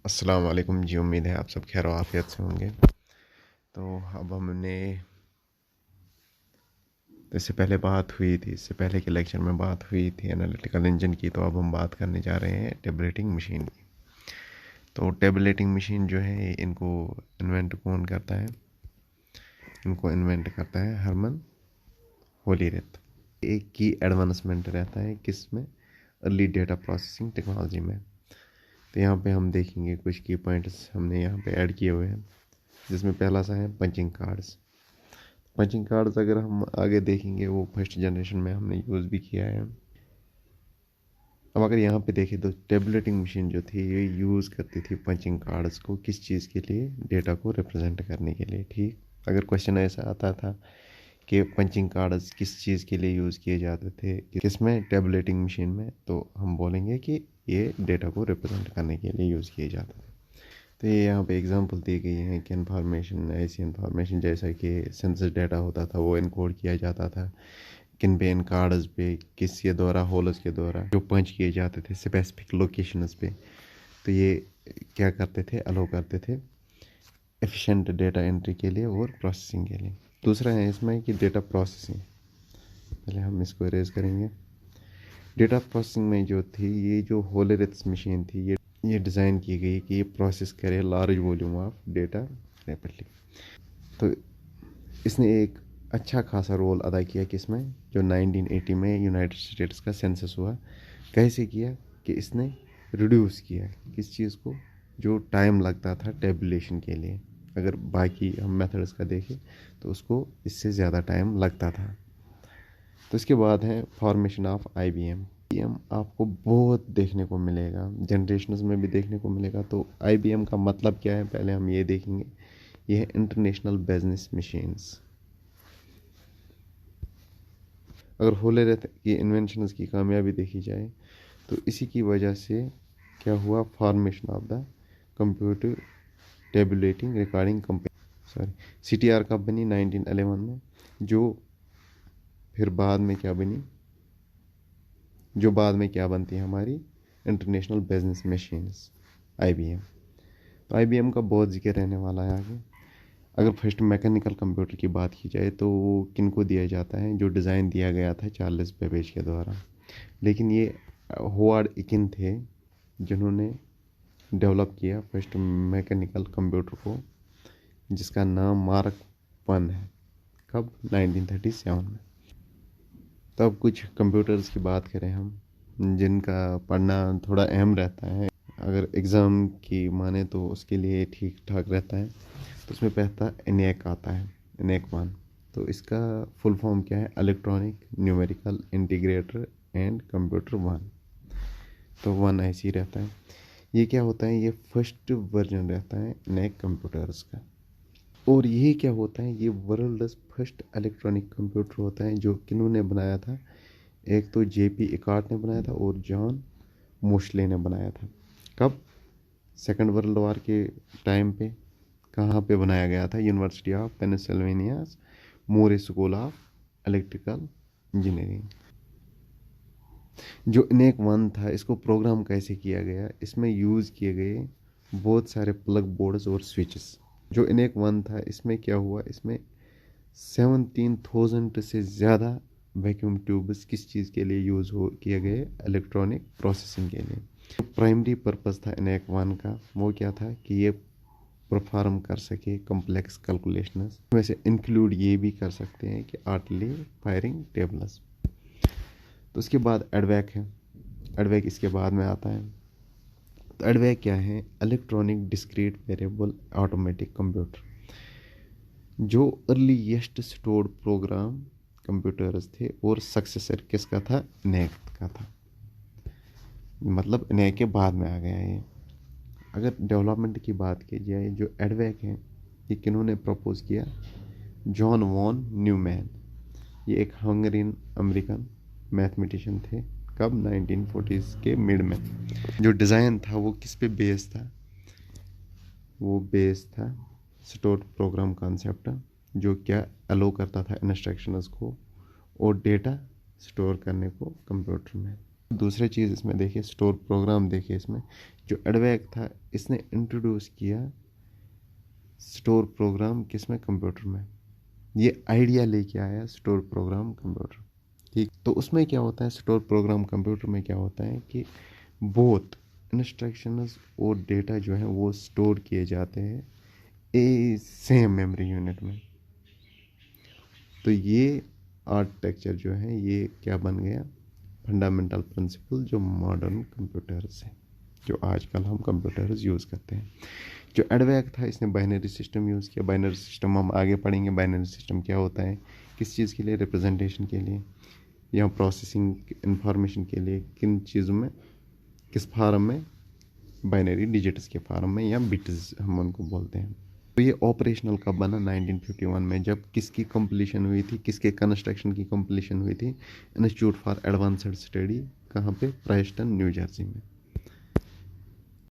अस्सलाम वालेकुम जी। उम्मीद है आप सब खैर आफियत से होंगे। तो अब हमने इससे पहले बात हुई थी, इससे पहले के लेक्चर में बात हुई थी एनालिटिकल इंजन की। तो अब हम बात करने जा रहे हैं टेबलेटिंग मशीन की। तो टेबलेटिंग मशीन जो है इनको इन्वेंट कौन करता है? इनको इन्वेंट करता है हरमन होलीरेथ। एक की एडवांसमेंट रहता है किस में? अर्ली डेटा प्रोसेसिंग टेक्नोलॉजी में। तो यहाँ पे हम देखेंगे कुछ की पॉइंट्स हमने यहाँ पे ऐड किए हुए हैं, जिसमें पहला सा है पंचिंग कार्ड्स। पंचिंग कार्ड्स अगर हम आगे देखेंगे वो फर्स्ट जनरेशन में हमने यूज़ भी किया है। अब अगर यहाँ पे देखें तो टेबलेटिंग मशीन जो थी ये यूज़ करती थी पंचिंग कार्ड्स को किस चीज़ के लिए? डेटा को रिप्रेजेंट करने के लिए। ठीक, अगर क्वेश्चन ऐसा आता था कि पंचिंग कार्ड्स किस चीज़ के लिए यूज़ किए जाते थे किस में? टेबलेटिंग मशीन में, तो हम बोलेंगे कि ये डेटा को रिप्रेजेंट करने के लिए यूज़ किए जाते थे। तो ये यहाँ पे एग्जांपल दी गई है कि इन्फॉर्मेशन, ऐसी इन्फॉर्मेशन जैसा कि सेंसस डाटा होता था वो इनकोड किया जाता था किन पे? इन कार्ड्स पे, किसके द्वारा? होल्स के द्वारा, जो पंच किए जाते थे स्पेसिफिक लोकेशंस पे। तो ये क्या करते थे? अलो करते थे एफिशिएंट डेटा एंट्री के लिए और प्रोसेसिंग के लिए। दूसरा है इसमें कि डेटा प्रोसेसिंग। पहले हम इसको इरेज करेंगे। डेटा प्रोसेसिंग में जो थी ये जो होलेरिथ्स मशीन थी ये डिज़ाइन की गई कि ये प्रोसेस करे large volume of data rapidly. तो इसने एक अच्छा खासा रोल अदा किया कि इसमें जो 1980 में यूनाइटेड स्टेट्स का सेंसस हुआ। कैसे किया? कि इसने रिड्यूस किया किस चीज़ को? जो टाइम लगता था टेबुलेशन के लिए, अगर बाकी हम मेथड्स का देखें तो उसको इससे ज़्यादा टाइम लगता था। तो इसके बाद है फॉर्मेशन ऑफ IBM। आपको बहुत देखने को मिलेगा, जनरेशन्स में भी देखने को मिलेगा। तो IBM का मतलब क्या है पहले हम ये देखेंगे। ये है इंटरनेशनल बिजनेस मशीन्स। अगर होलेरेथ की इन्वेंशंस की कामयाबी देखी जाए तो इसी की वजह से क्या हुआ? Formation of the computer tabulating recording company, CTR कब बनी? 1911 में। जो फिर बाद में क्या बनी? जो बाद में क्या बनती है हमारी इंटरनेशनल बिजनेस मशीन्स, IBM। तो IBM का बहुत जिक्र रहने वाला है आगे। अगर फर्स्ट मैकेनिकल कंप्यूटर की बात की जाए तो वो किन को दिया जाता है? जो डिज़ाइन दिया गया था चार्ल्स बेबेज के द्वारा। लेकिन ये होवार्ड इकिन थे जिन्होंने डेवलप किया फर्स्ट मैकेनिकल कंप्यूटर को, जिसका नाम मार्क 1 है। कब? 1937 में। तो अब कुछ कंप्यूटर्स की बात करें हम जिनका पढ़ना थोड़ा अहम रहता है, अगर एग्ज़ाम की माने तो उसके लिए ठीक ठाक रहता है। तो उसमें पहला ENIAC आता है, ENIAC 1। तो इसका फुल फॉर्म क्या है? Electronic numerical integrator and computer 1। तो 1 ऐसे ही रहता है। ये क्या होता है? ये फर्स्ट वर्जन रहता है ENIAC कंप्यूटर्स का। और ये क्या होता है? ये वर्ल्ड फर्स्ट इलेक्ट्रॉनिक कंप्यूटर होता है जो किन्होंने बनाया था? एक तो JP इकार्ट ने बनाया था और जॉन मोशले ने बनाया था। कब? सेकंड वर्ल्ड वॉर के टाइम पे। कहाँ पे बनाया गया था? University of Pennsylvania more school of electrical engineering. जो ENIAC 1 था इसको प्रोग्राम कैसे किया गया? इसमें यूज़ किए गए बहुत सारे प्लग बोर्ड्स और स्विचेस। जो ENIAC 1 था इसमें क्या हुआ? इसमें 17,000 से ज़्यादा वैक्यूम ट्यूब्स किस चीज़ के लिए यूज़ हो किए गए? इलेक्ट्रॉनिक प्रोसेसिंग के लिए। जो प्राइमरी पर्पस था ENIAC 1 का वो क्या था? कि ये परफॉर्म कर सके कॉम्प्लेक्स कैलकुलेशंस। वैसे इंक्लूड ये भी कर सकते हैं कि आर्टली फायरिंग टेबल्स। तो उसके बाद एडवैक है। एडवैक इसके बाद में आता है। तो एडवैक क्या है? Electronic discrete variable automatic computer. जो अर्लीस्ट स्टोर्ड प्रोग्राम कंप्यूटर्स थे और सक्सेसर किसका था? ENIAC का था। मतलब ENIAC के बाद में आ गया ये। अगर डेवलपमेंट की बात की जाए जो एडवैक है ये किन्होंने प्रपोज किया? John von Neumann. ये एक हंगेरियन अमेरिकन मैथमेटिशियन थे। कब? 1940s के मिड में। जो डिज़ाइन था वो किस पे बेस था? वो बेस था स्टोर प्रोग्राम कॉन्सेप्ट, जो क्या अलो करता था इंस्ट्रक्शंस को और डेटा स्टोर करने को कंप्यूटर में। दूसरी चीज़ इसमें देखिए, स्टोर प्रोग्राम देखिए, इसमें जो एडवैक था इसने इंट्रोड्यूस किया स्टोर प्रोग्राम किसमें, कंप्यूटर में। ये आइडिया लेके आया स्टोर प्रोग्राम कंप्यूटर। ठीक, तो उसमें क्या होता है, स्टोर प्रोग्राम कंप्यूटर में क्या होता है कि बोथ इंस्ट्रक्शंस और डेटा जो है वो स्टोर किए जाते हैं ए सेम मेमोरी यूनिट में। तो ये आर्किटेक्चर जो है ये क्या बन गया, फंडामेंटल प्रिंसिपल जो मॉडर्न कंप्यूटर्स है, जो आजकल हम कंप्यूटर्स यूज़ करते हैं। जो एडवैक था इसने बाइनरी सिस्टम यूज़ किया। बाइनरी सिस्टम हम आगे पढ़ेंगे, बाइनरी सिस्टम क्या होता है, किस चीज़ के लिए, रिप्रेजेंटेशन के लिए या प्रोसेसिंग इंफॉर्मेशन के लिए, किन चीज़ों में, किस फार्म में, बाइनरी डिजिट्स के फार्म में या बिट्स हम उनको बोलते हैं। तो ये ऑपरेशनल कब बना, 1951 में, जब किसकी कंप्लीशन हुई थी, किसके कंस्ट्रक्शन की कंप्लीशन हुई थी, इंस्टीट्यूट फॉर एडवांस्ड स्टडी, कहाँ पे, प्राइस्टन न्यू जर्सी में।